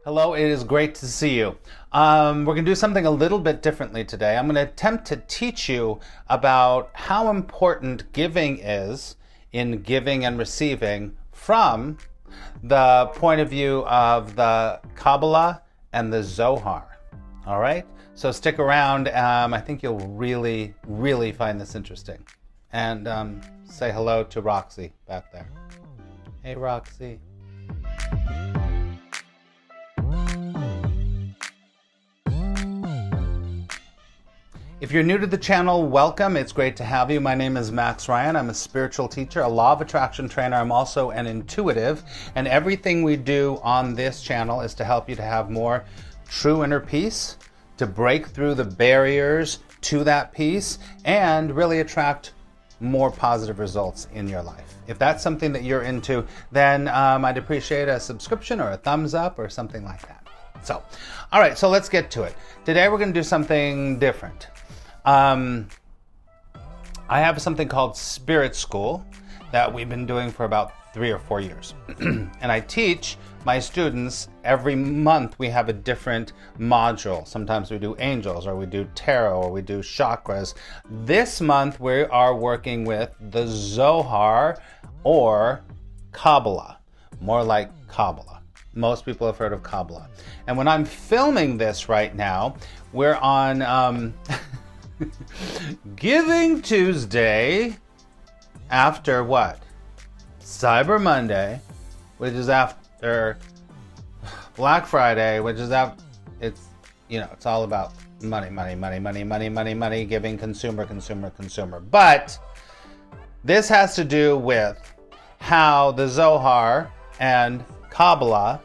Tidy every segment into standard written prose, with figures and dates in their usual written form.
Hello, it is great to see you. We're going to do something a little bit differently today. I'm going to attempt to teach you about how important giving is in giving and receiving from the point of view of the Kabbalah and the Zohar. All right? So stick around. I think you'll really, really find this interesting. And say hello to Roxy back there. Hey, Roxy. If you're new to the channel, welcome. It's great to have you. My name is Max Ryan. I'm a spiritual teacher, a law of attraction trainer. I'm also an intuitive, and everything we do on this channel is to help you to have more true inner peace, to break through the barriers to that peace, and really attract more positive results in your life. If that's something that you're into, then I'd appreciate a subscription or a thumbs up or something like that. So, all right, so let's get to it. Today we're going to do something different. I have something called Spirit School that we've been doing for about 3 or 4 years. And I teach my students every month. We have a different module. Sometimes we do angels, or we do tarot, or we do chakras. This month we are working with the Zohar or Kabbalah, more like Kabbalah. Most people have heard of Kabbalah. And when I'm filming this right now, we're on Giving Tuesday after what? Cyber Monday, which is after Black Friday, which is after, it's all about money, giving, consumer. But this has to do with how the Zohar and Kabbalah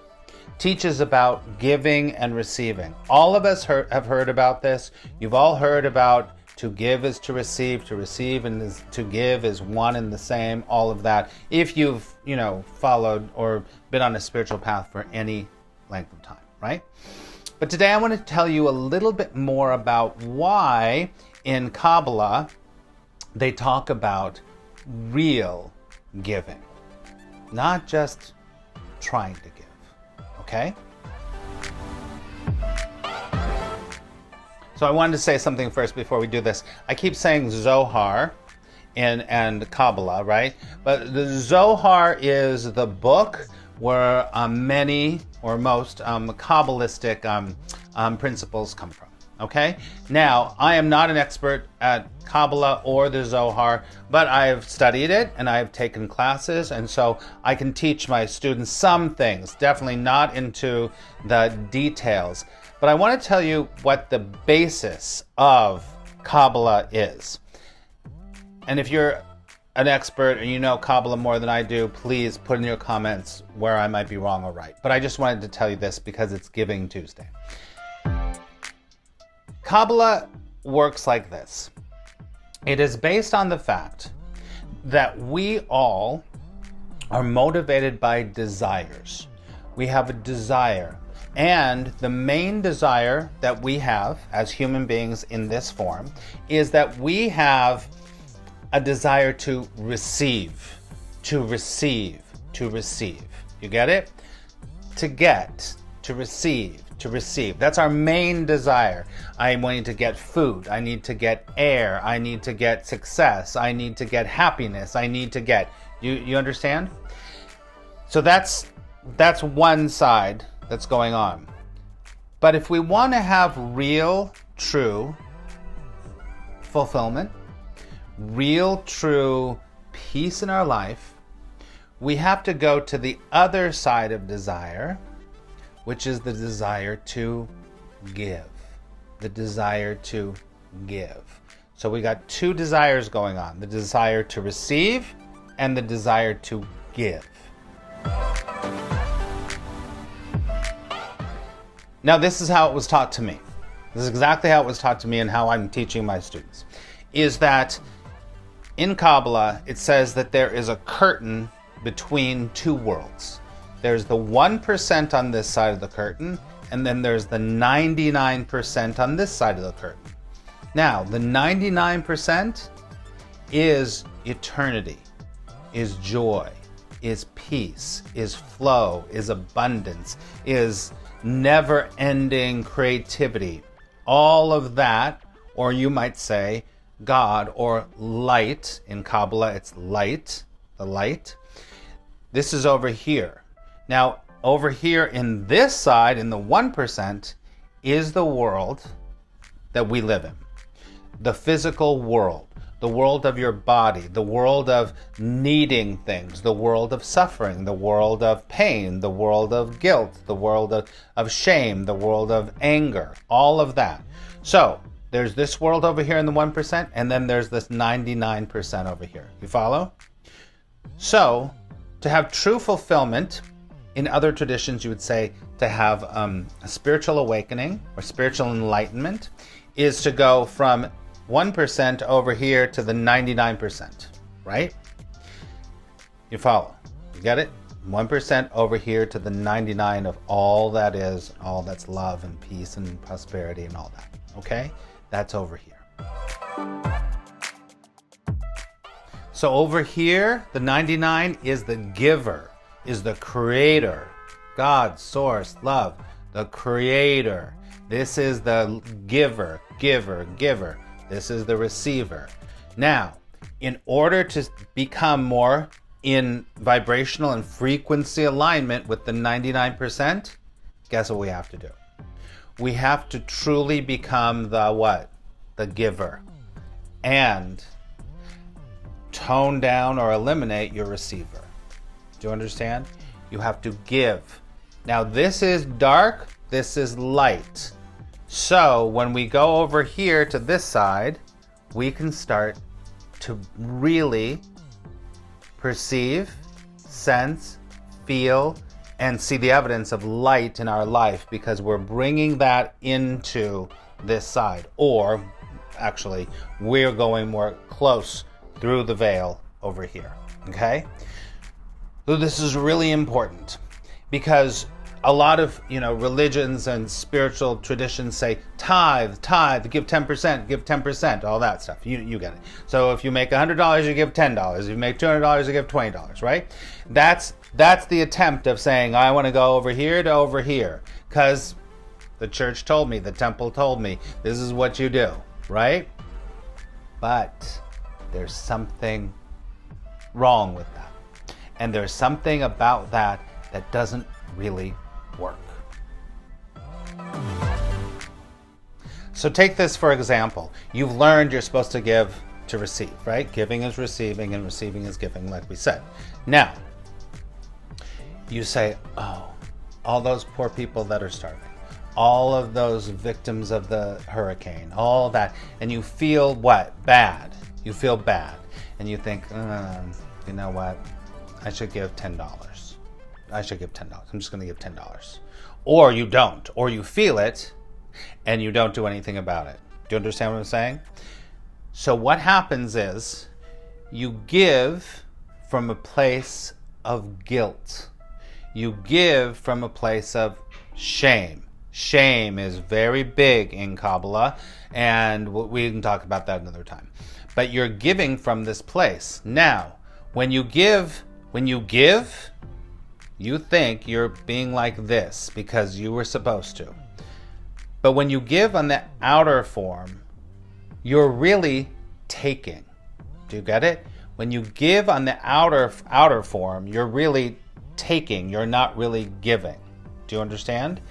teaches about giving and receiving. All of us have heard about this. You've all heard about to give is to receive and to give is one and the same, all of that. If you've, followed or been on a spiritual path for any length of time, right? But today I want to tell you a little bit more about why in Kabbalah they talk about real giving, not just trying to give. Okay? So I wanted to say something first before we do this. I keep saying Zohar and Kabbalah, right? But the Zohar is the book where many or most Kabbalistic principles come from. Okay? Now, I am not an expert at Kabbalah or the Zohar, but I've studied it and I've taken classes, and so I can teach my students some things, definitely not into the details. But I want to tell you what the basis of Kabbalah is. And if you're an expert and you know Kabbalah more than I do, please put in your comments where I might be wrong or right. But I just wanted to tell you this because it's Giving Tuesday. Kabbalah works like this. It is based on the fact that we all are motivated by desires. We have a desire. And the main desire that we have as human beings in this form is that we have a desire to receive, to receive, to receive. You get it? To get, to receive. To receive. That's our main desire. I'm wanting to get food. I need to get air. I need to get success. I need to get happiness. I need to get. You understand? So that's one side that's going on. But if we want to have real, true fulfillment, real, true peace in our life, we have to go to the other side of desire, which is the desire to give. The desire to give. So we got two desires going on. The desire to receive and the desire to give. Now this is how it was taught to me. This is exactly how it was taught to me and how I'm teaching my students. Is that in Kabbalah it says that there is a curtain between two worlds. There's the 1% on this side of the curtain, and then there's the 99% on this side of the curtain. Now, the 99% is eternity, is joy, is peace, is flow, is abundance, is never-ending creativity. All of that, or you might say God or light. In Kabbalah, it's light, the light. This is over here. Now, over here in this side, in the 1%, is the world that we live in. The physical world, the world of your body, the world of needing things, the world of suffering, the world of pain, the world of guilt, the world of shame, the world of anger, all of that. So, there's this world over here in the 1%, and then there's this 99% over here. You follow? So, to have true fulfillment, in other traditions you would say to have a spiritual awakening or spiritual enlightenment, is to go from 1% over here to the 99%, right? You follow? You get it? 1% over here to the 99 of all that is, all that's love and peace and prosperity and all that, okay? That's over here. So over here, the 99 is the giver, is the creator. God, source, love, the creator. This is the giver, giver. This is the receiver. Now, in order to become more in vibrational and frequency alignment with the 99%, guess what we have to do? We have to truly become the what? The giver. And tone down or eliminate your receiver. Do you understand? You have to give. Now this is dark, this is light. So when we go over here to this side, we can start to really perceive, sense, feel, and see the evidence of light in our life because we're bringing that into this side. Or actually, we're going more close through the veil over here, okay? So this is really important because a lot of, religions and spiritual traditions say tithe, give 10%, give 10%, all that stuff. You get it. So if you make $100, you give $10. If you make $200, you give $20, right? That's the attempt of saying, I want to go over here to over here because the church told me, the temple told me, this is what you do, right? But there's something wrong with that. And there's something about that that doesn't really work. So take this for example. You've learned you're supposed to give to receive, right? Giving is receiving and receiving is giving, like we said. Now, you say, oh, all those poor people that are starving, all of those victims of the hurricane, all that, and you feel what? Bad. You feel bad. And you think, you know what? I should give $10. I should give $10. I'm just going to give $10. Or you don't. Or you feel it and you don't do anything about it. Do you understand what I'm saying? So what happens is you give from a place of guilt. You give from a place of shame. Shame is very big in Kabbalah, and we can talk about that another time. But you're giving from this place. Now, when you give, you think you're being like this because you were supposed to. But when you give on the outer form, you're really taking. Do you get it? When you give on the outer form, you're really taking. You're not really giving. Do you understand?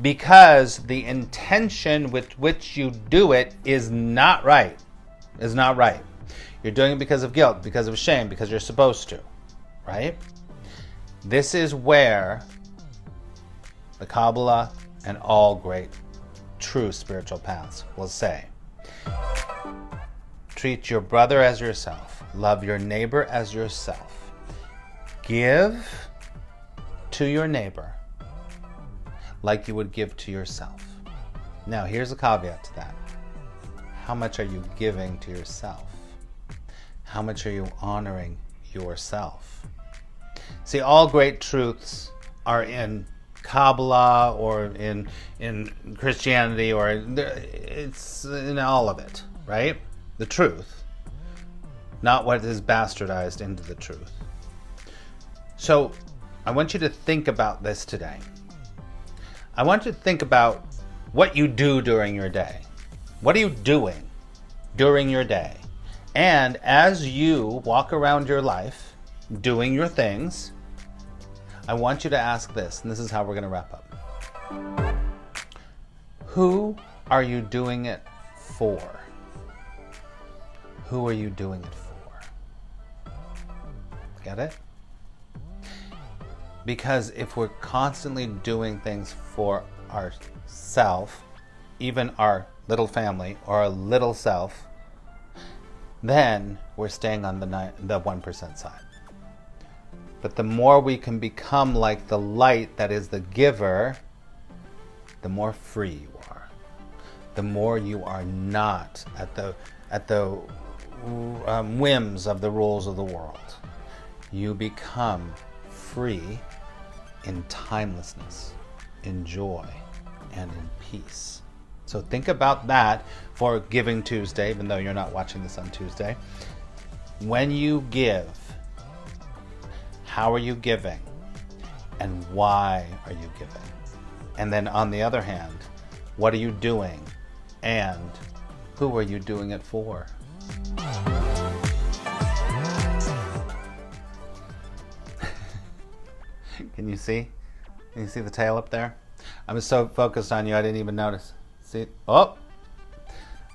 Because the intention with which you do it is not right. Is not right. You're doing it because of guilt, because of shame, because you're supposed to. Right? This is where the Kabbalah and all great true spiritual paths will say, treat your brother as yourself. Love your neighbor as yourself. Give to your neighbor like you would give to yourself. Now, here's a caveat to that. How much are you giving to yourself? How much are you honoring yourself? See, all great truths are in Kabbalah or in Christianity, or it's in all of it, right? The truth, not what is bastardized into the truth. So I want you to think about this today. I want you to think about what you do during your day. What are you doing during your day? And as you walk around your life doing your things, I want you to ask this, and this is how we're going to wrap up. Who are you doing it for? Who are you doing it for? Get it? Because if we're constantly doing things for ourselves, even our little family or our little self, then we're staying on the 1% side. But the more we can become like the light that is the giver, the more free you are. The more you are not at the whims of the rules of the world. You become free in timelessness, in joy, and in peace. So think about that for Giving Tuesday, even though you're not watching this on Tuesday. When you give, how are you giving? And why are you giving? And then on the other hand, what are you doing? And who are you doing it for? Can you see? Can you see the tail up there? I was so focused on you, I didn't even notice. See? Oh!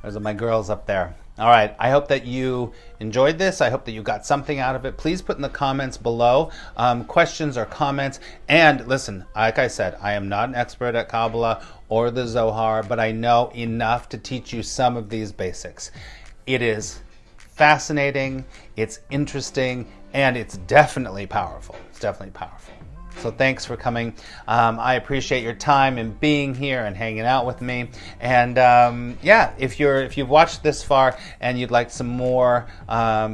There's my girls up there. All right, I hope that you enjoyed this. I hope that you got something out of it. Please put in the comments below questions or comments. And listen, like I said, I am not an expert at Kabbalah or the Zohar, but I know enough to teach you some of these basics. It is fascinating, it's interesting, and it's definitely powerful. It's definitely powerful. So thanks for coming. I appreciate your time and being here and hanging out with me. And yeah, if you've watched this far and you'd like some more,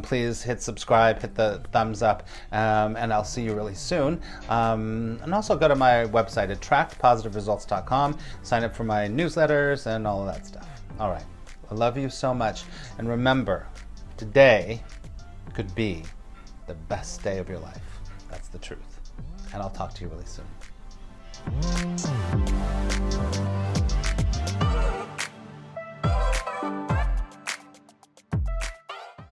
please hit subscribe, hit the thumbs up, and I'll see you really soon. And also go to my website, attractpositiveresults.com. Sign up for my newsletters and all of that stuff. All right, I love you so much. And remember, today could be the best day of your life. That's the truth. And I'll talk to you really soon.